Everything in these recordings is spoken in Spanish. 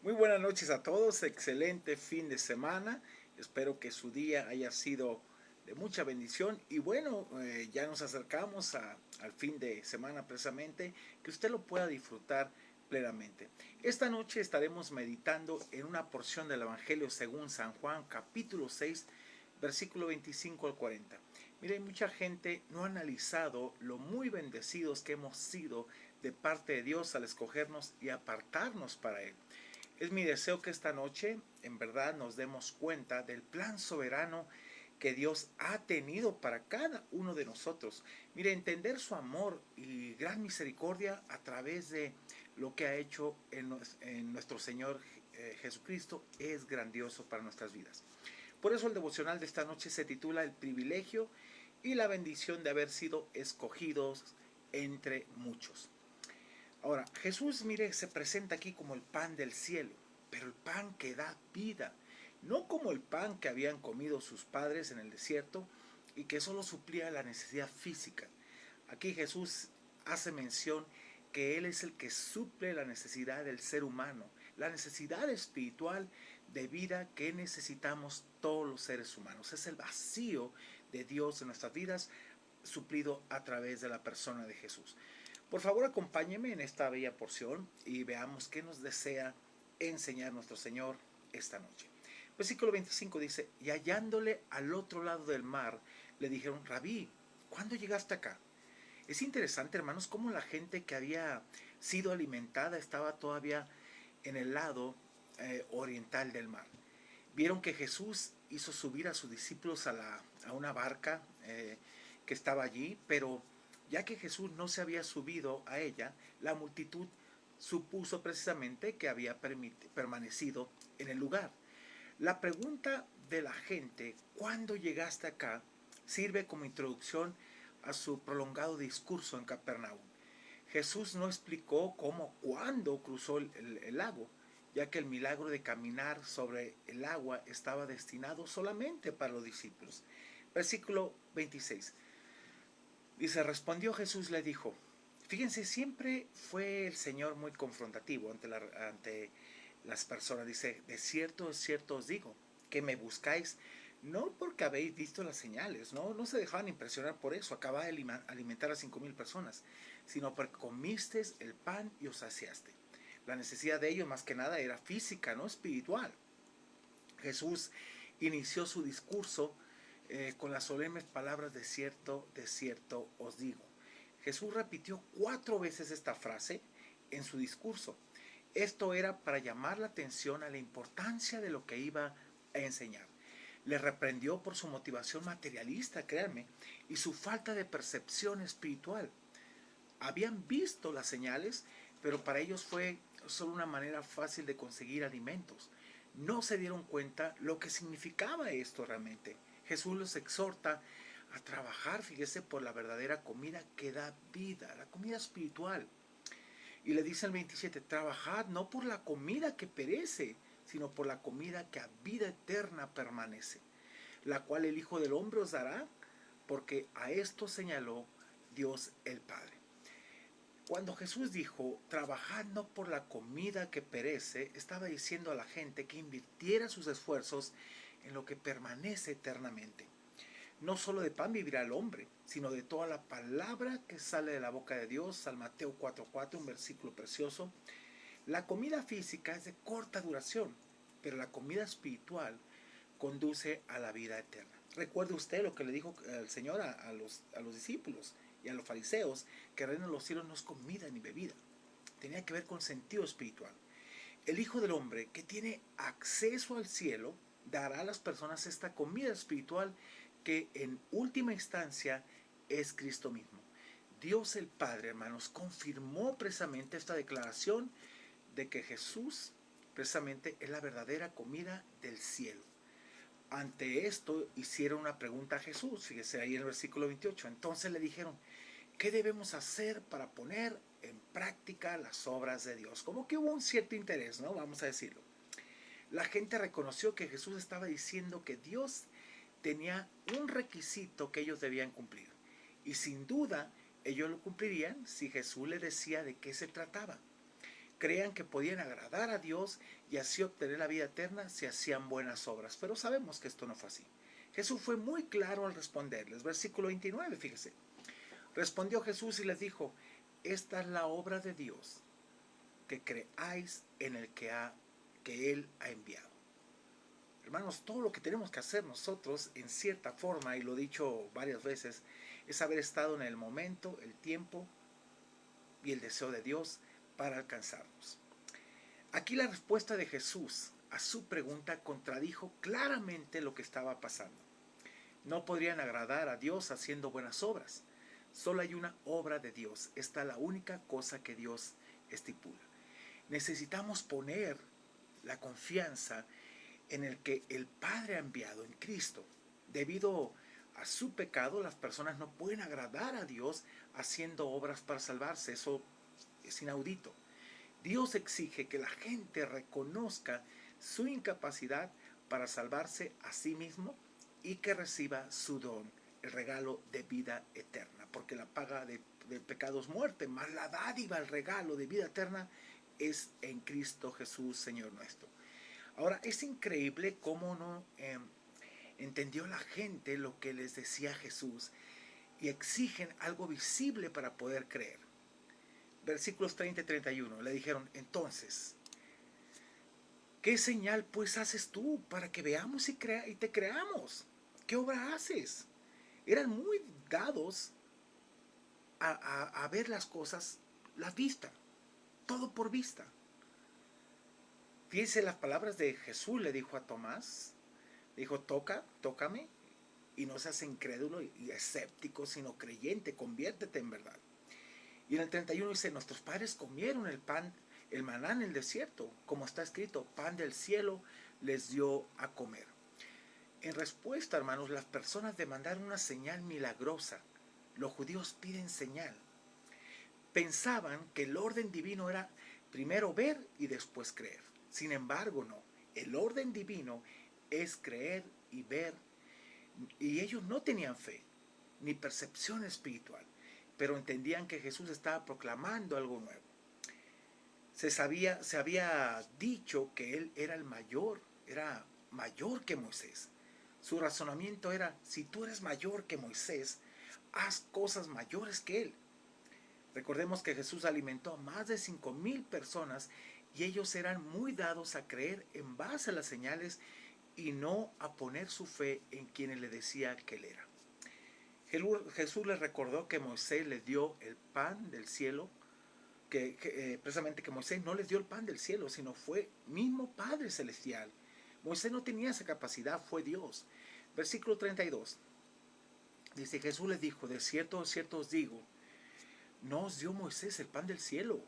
Muy buenas noches a todos, excelente fin de semana. Espero que su día haya sido de mucha bendición y bueno, ya nos acercamos al fin de semana precisamente, que usted lo pueda disfrutar plenamente. Esta noche estaremos meditando en una porción del Evangelio según San Juan, capítulo 6, versículo 25 al 40. Miren, mucha gente no ha analizado lo muy bendecidos que hemos sido de parte de Dios al escogernos y apartarnos para Él. Es mi deseo que esta noche en verdad nos demos cuenta del plan soberano que Dios ha tenido para cada uno de nosotros. Mire, entender su amor y gran misericordia a través de lo que ha hecho en nuestro Señor Jesucristo es grandioso para nuestras vidas. Por eso el devocional de esta noche se titula El privilegio y la bendición de haber sido escogidos entre muchos. Ahora, Jesús, mire, se presenta aquí como el pan del cielo, pero el pan que da vida, no como el pan que habían comido sus padres en el desierto y que solo suplía la necesidad física. Aquí Jesús hace mención que Él es el que suple la necesidad del ser humano, la necesidad espiritual de vida que necesitamos todos los seres humanos. Es el vacío de Dios en nuestras vidas suplido a través de la persona de Jesús. Por favor, acompáñeme en esta bella porción y veamos qué nos desea enseñar nuestro Señor esta noche. Versículo 25 dice, y hallándole al otro lado del mar, le dijeron, Rabí, ¿cuándo llegaste acá? Es interesante, hermanos, cómo la gente que había sido alimentada estaba todavía en el lado oriental del mar. Vieron que Jesús hizo subir a sus discípulos a una barca que estaba allí, pero ya que Jesús no se había subido a ella, la multitud supuso precisamente que había permanecido en el lugar. La pregunta de la gente, ¿cuándo llegaste acá?, sirve como introducción a su prolongado discurso en Capernaum. Jesús no explicó cómo, cuándo cruzó el lago, ya que el milagro de caminar sobre el agua estaba destinado solamente para los discípulos. Versículo 26. Dice, respondió Jesús, le dijo, fíjense, siempre fue el Señor muy confrontativo ante las personas. Dice, de cierto os digo, que me buscáis, no porque habéis visto las señales, no se dejaban impresionar por eso, acababa de alimentar a 5,000 personas, sino porque comisteis el pan y os saciaste. La necesidad de ellos más que nada era física, no espiritual. Jesús inició su discurso con las solemnes palabras de cierto os digo. Jesús repitió 4 veces esta frase en su discurso. Esto era para llamar la atención a la importancia de lo que iba a enseñar. Le reprendió por su motivación materialista, créanme, y su falta de percepción espiritual. Habían visto las señales, pero para ellos fue solo una manera fácil de conseguir alimentos. No se dieron cuenta lo que significaba esto realmente. Jesús los exhorta a trabajar, fíjese, por la verdadera comida que da vida, la comida espiritual. Y le dice el 27, trabajad no por la comida que perece, sino por la comida que a vida eterna permanece, la cual el Hijo del Hombre os dará, porque a esto señaló Dios el Padre. Cuando Jesús dijo, trabajad no por la comida que perece, estaba diciendo a la gente que invirtiera sus esfuerzos en lo que permanece eternamente. No solo de pan vivirá el hombre, sino de toda la palabra que sale de la boca de Dios. San Mateo 4:4, un versículo precioso. La comida física es de corta duración, pero la comida espiritual conduce a la vida eterna. Recuerde usted lo que le dijo el Señor a los discípulos y a los fariseos, que el reino de los cielos no es comida ni bebida. Tenía que ver con sentido espiritual. El Hijo del Hombre, que tiene acceso al cielo, dará a las personas esta comida espiritual que en última instancia es Cristo mismo. Dios el Padre, hermanos, confirmó precisamente esta declaración de que Jesús precisamente es la verdadera comida del cielo. Ante esto hicieron una pregunta a Jesús, fíjese ahí en el versículo 28. Entonces le dijeron, ¿qué debemos hacer para poner en práctica las obras de Dios? Como que hubo un cierto interés, ¿no? Vamos a decirlo. La gente reconoció que Jesús estaba diciendo que Dios tenía un requisito que ellos debían cumplir. Y sin duda, ellos lo cumplirían si Jesús les decía de qué se trataba. creían que podían agradar a Dios y así obtener la vida eterna si hacían buenas obras. Pero sabemos que esto no fue así. Jesús fue muy claro al responderles. Versículo 29, fíjese. Respondió Jesús y les dijo, esta es la obra de Dios, que creáis en el que Él ha enviado. Hermanos, todo lo que tenemos que hacer nosotros, en cierta forma, y lo he dicho varias veces, es haber estado en el momento, el tiempo y el deseo de Dios para alcanzarnos. Aquí la respuesta de Jesús a su pregunta contradijo claramente lo que estaba pasando. No podrían agradar a Dios haciendo buenas obras. Solo hay una obra de Dios. Esta es la única cosa que Dios estipula. Necesitamos poner la confianza en el que el Padre ha enviado, en Cristo. Debido a su pecado, las personas no pueden agradar a Dios haciendo obras para salvarse. Eso es inaudito. Dios exige que la gente reconozca su incapacidad para salvarse a sí mismo y que reciba su don, el regalo de vida eterna, porque la paga del pecado es muerte, mas la dádiva, el regalo de vida eterna es en Cristo Jesús, Señor nuestro. Ahora, es increíble cómo no entendió la gente lo que les decía Jesús y exigen algo visible para poder creer. Versículos 30 y 31, le dijeron, entonces, ¿qué señal pues haces tú para que veamos y te creamos? ¿Qué obra haces? Eran muy dados a ver las cosas, la vista, todo por vista. Fíjense las palabras de Jesús, le dijo a Tomás, le dijo, tócame, y no seas incrédulo y escéptico, sino creyente, conviértete en verdad. Y en el 31 dice, nuestros padres comieron el maná en el desierto, como está escrito, pan del cielo les dio a comer. En respuesta, hermanos, las personas demandaron una señal milagrosa. Los judíos piden señal. Pensaban que el orden divino era primero ver y después creer. Sin embargo, no. El orden divino es creer y ver. Y ellos no tenían fe, ni percepción espiritual, pero entendían que Jesús estaba proclamando algo nuevo. Se había dicho que Él era el mayor, era mayor que Moisés. Su razonamiento era, si tú eres mayor que Moisés, haz cosas mayores que Él. Recordemos que Jesús alimentó a más de 5,000 personas y ellos eran muy dados a creer en base a las señales y no a poner su fe en quienes le decía que Él era. Jesús les recordó que Moisés les dio el pan del cielo, precisamente que Moisés no les dio el pan del cielo, sino fue mismo Padre Celestial. Moisés no tenía esa capacidad, fue Dios. Versículo 32. Dice, Jesús les dijo, de cierto os digo, no os dio Moisés el pan del cielo,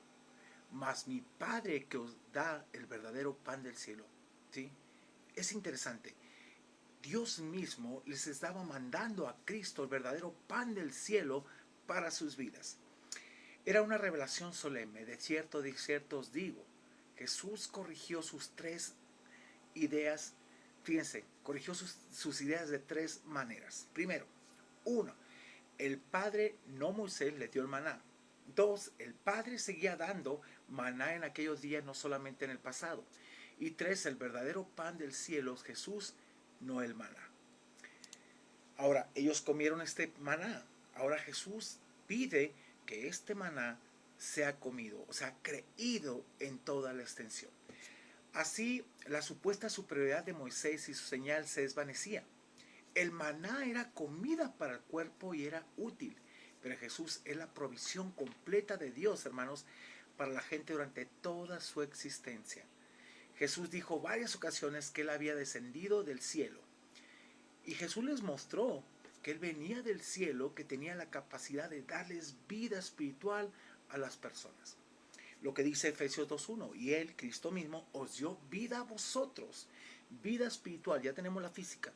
mas mi Padre que os da el verdadero pan del cielo. ¿Sí? Es interesante. Dios mismo les estaba mandando a Cristo el verdadero pan del cielo para sus vidas. Era una revelación solemne, de cierto os digo. Jesús corrigió sus tres ideas, fíjense, corrigió sus ideas de tres maneras. Primero, uno, el Padre, no Moisés, le dio el maná. Dos, el Padre seguía dando maná en aquellos días, no solamente en el pasado. Y tres, el verdadero pan del cielo es Jesús, no el maná. Ahora, ellos comieron este maná. Ahora Jesús pide que este maná sea comido, o sea, creído en toda la extensión. Así, la supuesta superioridad de Moisés y su señal se desvanecía. El maná era comida para el cuerpo y era útil, pero Jesús es la provisión completa de Dios, hermanos, para la gente durante toda su existencia. Jesús dijo varias ocasiones que Él había descendido del cielo. Y Jesús les mostró que Él venía del cielo, que tenía la capacidad de darles vida espiritual a las personas. Lo que dice Efesios 2.1, y Él, Cristo mismo, os dio vida a vosotros, vida espiritual, ya tenemos la física.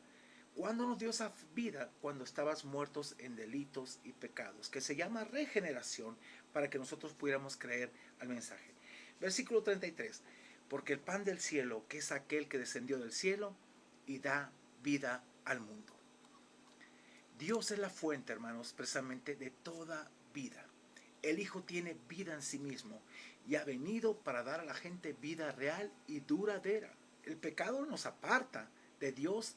¿Cuándo nos dio esa vida? Cuando estabas muertos en delitos y pecados, que se llama regeneración, para que nosotros pudiéramos creer al mensaje. Versículo 33, porque el pan del cielo, que es aquel que descendió del cielo y da vida al mundo. Dios es la fuente, hermanos, precisamente de toda vida. El Hijo tiene vida en sí mismo y ha venido para dar a la gente vida real y duradera. El pecado nos aparta de Dios,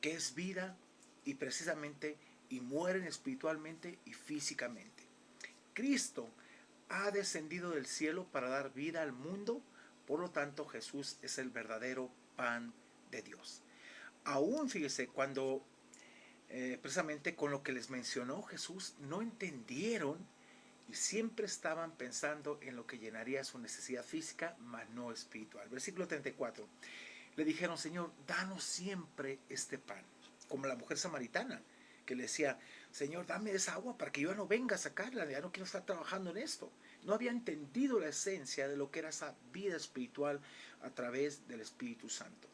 que es vida, y precisamente y mueren espiritualmente y físicamente. Cristo ha descendido del cielo para dar vida al mundo, por lo tanto Jesús es el verdadero pan de Dios. Aún fíjese, cuando precisamente con lo que les mencionó Jesús no entendieron y siempre estaban pensando en lo que llenaría su necesidad física, mas no espiritual. Versículo 34. Le dijeron, Señor, danos siempre este pan. Como la mujer samaritana, que le decía, Señor, dame esa agua para que yo ya no venga a sacarla, ya no quiero estar trabajando en esto. No había entendido la esencia de lo que era esa vida espiritual a través del Espíritu Santo.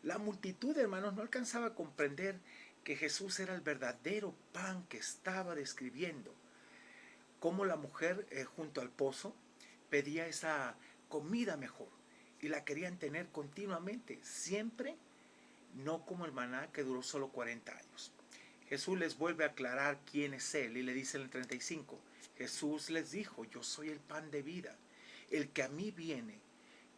La multitud, hermanos, no alcanzaba a comprender que Jesús era el verdadero pan que estaba describiendo. Como la mujer junto al pozo pedía esa comida mejor y la querían tener continuamente, siempre, no como el maná que duró solo 40 años. Jesús les vuelve a aclarar quién es Él y le dice en el 35, Jesús les dijo, yo soy el pan de vida, el que a mí viene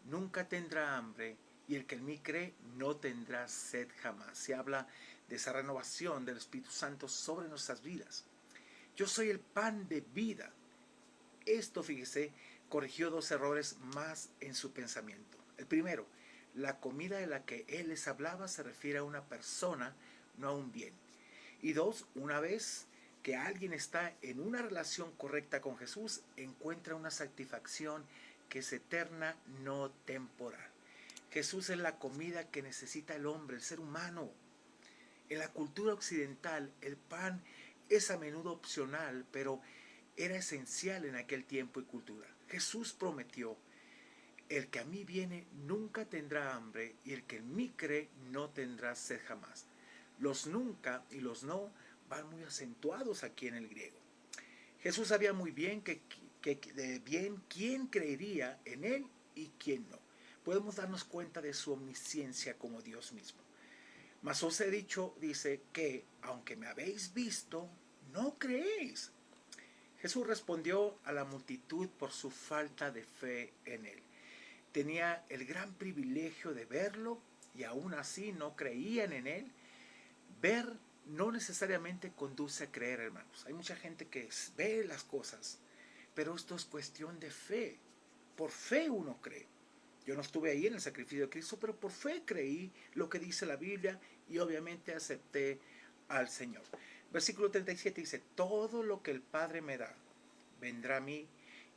nunca tendrá hambre y el que en mí cree no tendrá sed jamás. Se habla de esa renovación del Espíritu Santo sobre nuestras vidas. Yo soy el pan de vida. Esto, fíjese, corrigió dos errores más en su pensamiento. El primero, la comida de la que él les hablaba se refiere a una persona, no a un bien. Y dos, una vez que alguien está en una relación correcta con Jesús, encuentra una satisfacción que es eterna, no temporal. Jesús es la comida que necesita el hombre, el ser humano. En la cultura occidental, el pan es a menudo opcional, pero era esencial en aquel tiempo y cultura. Jesús prometió, el que a mí viene nunca tendrá hambre y el que en mí cree no tendrá sed jamás. Los nunca y los no van muy acentuados aquí en el griego. Jesús sabía muy bien bien quién creería en él y quién no. Podemos darnos cuenta de su omnisciencia como Dios mismo. Mas os he dicho, dice, que aunque me habéis visto, no creéis. Jesús respondió a la multitud por su falta de fe en él. Tenía el gran privilegio de verlo y aún así no creían en él. Ver no necesariamente conduce a creer, hermanos. Hay mucha gente que ve las cosas, pero esto es cuestión de fe. Por fe uno cree. Yo no estuve ahí en el sacrificio de Cristo, pero por fe creí lo que dice la Biblia y obviamente acepté al Señor. Versículo 37 dice, todo lo que el Padre me da, vendrá a mí,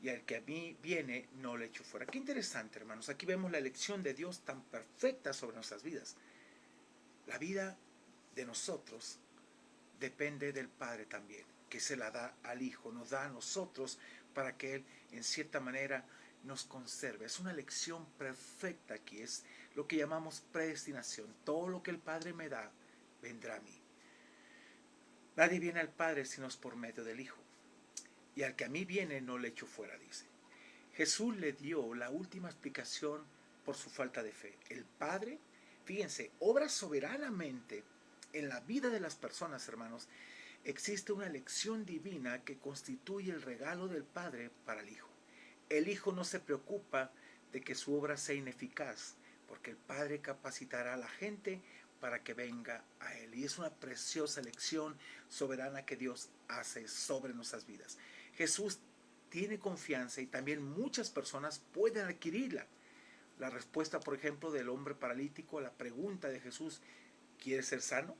y al que a mí viene, no le echo fuera. Qué interesante, hermanos. Aquí vemos la elección de Dios tan perfecta sobre nuestras vidas. La vida de nosotros depende del Padre también, que se la da al Hijo, nos da a nosotros para que Él, en cierta manera, nos conserve. Es una elección perfecta aquí, es lo que llamamos predestinación. Todo lo que el Padre me da, vendrá a mí. Nadie viene al Padre sino es por medio del Hijo. Y al que a mí viene no le echo fuera, dice. Jesús le dio la última explicación por su falta de fe. El Padre, fíjense, obra soberanamente en la vida de las personas, hermanos. Existe una elección divina que constituye el regalo del Padre para el Hijo. El Hijo no se preocupa de que su obra sea ineficaz, porque el Padre capacitará a la gente para que venga a Él. Y es una preciosa elección soberana que Dios hace sobre nuestras vidas. Jesús tiene confianza y también muchas personas pueden adquirirla. La respuesta, por ejemplo, del hombre paralítico a la pregunta de Jesús, ¿quieres ser sano?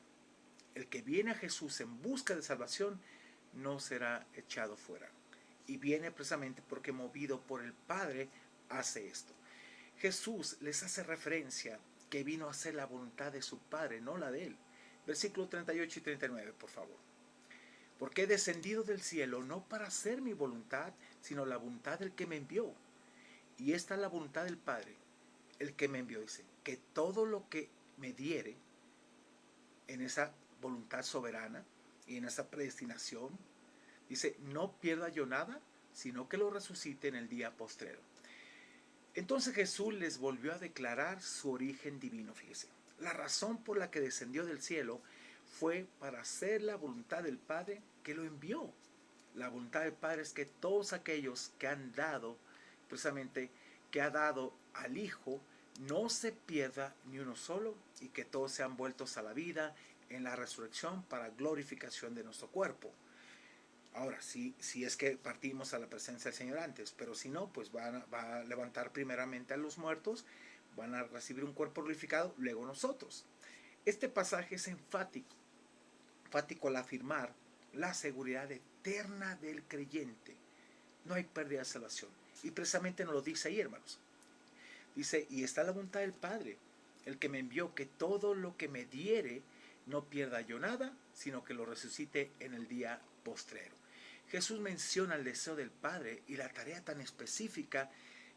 El que viene a Jesús en busca de salvación no será echado fuera. Y viene precisamente porque movido por el Padre hace esto. Jesús les hace referencia que vino a hacer la voluntad de su Padre, no la de él. Versículos 38 y 39, por favor. Porque he descendido del cielo no para hacer mi voluntad, sino la voluntad del que me envió. Y esta es la voluntad del Padre, el que me envió, dice, que todo lo que me diere en esa voluntad soberana y en esa predestinación, dice, no pierda yo nada, sino que lo resucite en el día postrero. Entonces Jesús les volvió a declarar su origen divino, fíjese. La razón por la que descendió del cielo fue para hacer la voluntad del Padre que lo envió. La voluntad del Padre es que todos aquellos que han dado precisamente que ha dado al Hijo, no se pierda ni uno solo, y que todos sean vueltos a la vida en la resurrección para glorificación de nuestro cuerpo. Ahora, si es que partimos a la presencia del Señor antes, pero si no, pues va a levantar primeramente a los muertos, van a recibir un cuerpo glorificado, luego nosotros. Este pasaje es enfático al afirmar la seguridad eterna del creyente. No hay pérdida de salvación. Y precisamente nos lo dice ahí, hermanos. Dice, y está la voluntad del Padre, el que me envió, que todo lo que me diere no pierda yo nada, sino que lo resucite en el día postrero. Jesús menciona el deseo del Padre y la tarea tan específica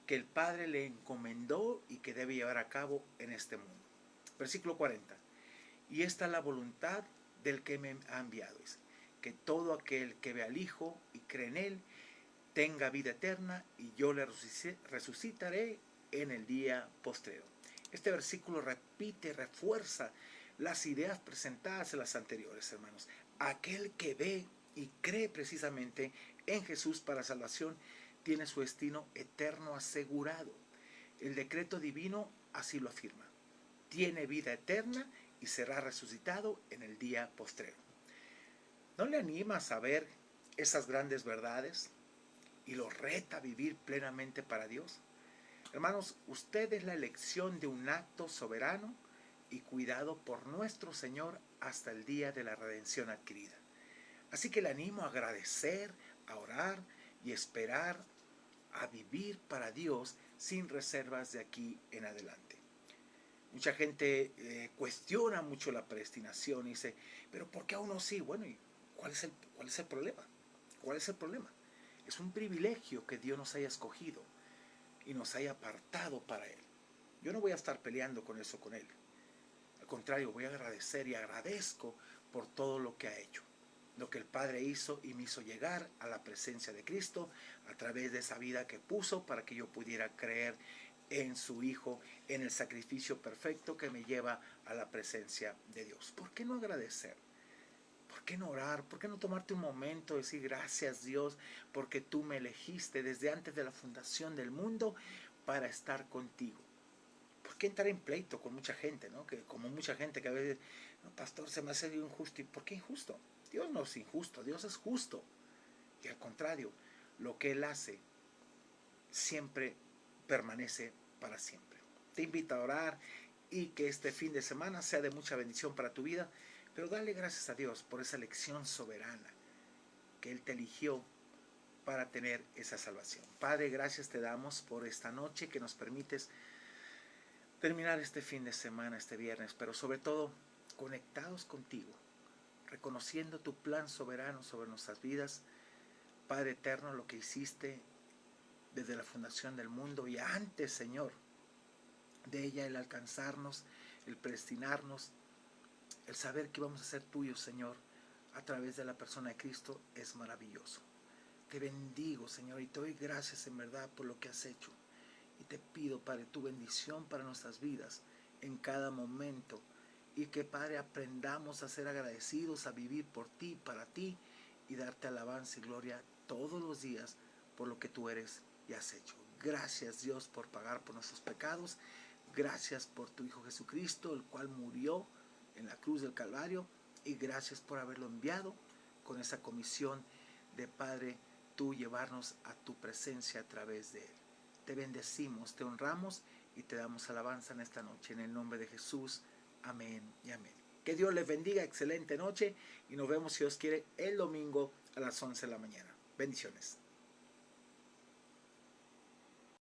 que el Padre le encomendó y que debe llevar a cabo en este mundo. Versículo 40. Y esta es la voluntad del que me ha enviado, es que todo aquel que ve al Hijo y cree en Él tenga vida eterna, y yo le resucitaré en el día postrero. Este versículo repite, refuerza las ideas presentadas en las anteriores, hermanos. Aquel que ve y cree precisamente en Jesús para salvación tiene su destino eterno asegurado. El decreto divino así lo afirma. Tiene vida eterna y será resucitado en el día postrero. ¿No le anima a saber esas grandes verdades y lo reta a vivir plenamente para Dios? Hermanos, usted es la elección de un acto soberano y cuidado por nuestro Señor hasta el día de la redención adquirida. Así que le animo a agradecer, a orar y esperar a vivir para Dios sin reservas de aquí en adelante. Mucha gente cuestiona mucho la predestinación y dice, pero ¿por qué a uno sí? Bueno, ¿y cuál es el problema? ¿Cuál es el problema? Es un privilegio que Dios nos haya escogido y nos haya apartado para Él. Yo no voy a estar peleando con eso con Él. Al contrario, voy a agradecer y agradezco por todo lo que ha hecho. Lo que el Padre hizo y me hizo llegar a la presencia de Cristo a través de esa vida que puso para que yo pudiera creer en su Hijo, en el sacrificio perfecto que me lleva a la presencia de Dios. ¿Por qué no agradecer? ¿Por qué no orar? ¿Por qué no tomarte un momento y decir gracias Dios porque tú me elegiste desde antes de la fundación del mundo para estar contigo? ¿Por qué entrar en pleito con mucha gente, ¿no? Que como mucha gente que a veces, no, pastor, se me hace injusto. ¿Y por qué injusto? Dios no es injusto, Dios es justo. Y al contrario, lo que Él hace siempre permanece para siempre. Te invito a orar y que este fin de semana sea de mucha bendición para tu vida, pero dale gracias a Dios por esa elección soberana que Él te eligió para tener esa salvación. Padre, gracias te damos por esta noche que nos permites terminar este fin de semana, este viernes, pero sobre todo conectados contigo, reconociendo tu plan soberano sobre nuestras vidas. Padre eterno, lo que hiciste desde la fundación del mundo y antes, Señor, de ella, el alcanzarnos, el predestinarnos, el saber que vamos a ser tuyos, Señor, a través de la persona de Cristo, es maravilloso. Te bendigo, Señor, y te doy gracias en verdad por lo que has hecho. Y te pido, Padre, tu bendición para nuestras vidas en cada momento. Y que, Padre, aprendamos a ser agradecidos, a vivir por ti, para ti, y darte alabanza y gloria todos los días por lo que tú eres y has hecho. Gracias, Dios, por pagar por nuestros pecados. Gracias por tu Hijo Jesucristo, el cual murió en la cruz del Calvario. Y gracias por haberlo enviado con esa comisión de, Padre, tú llevarnos a tu presencia a través de él. Te bendecimos, te honramos y te damos alabanza en esta noche. En el nombre de Jesús, amén y amén. Que Dios les bendiga, excelente noche, y nos vemos, si Dios quiere, el domingo a las 11 de la mañana. Bendiciones.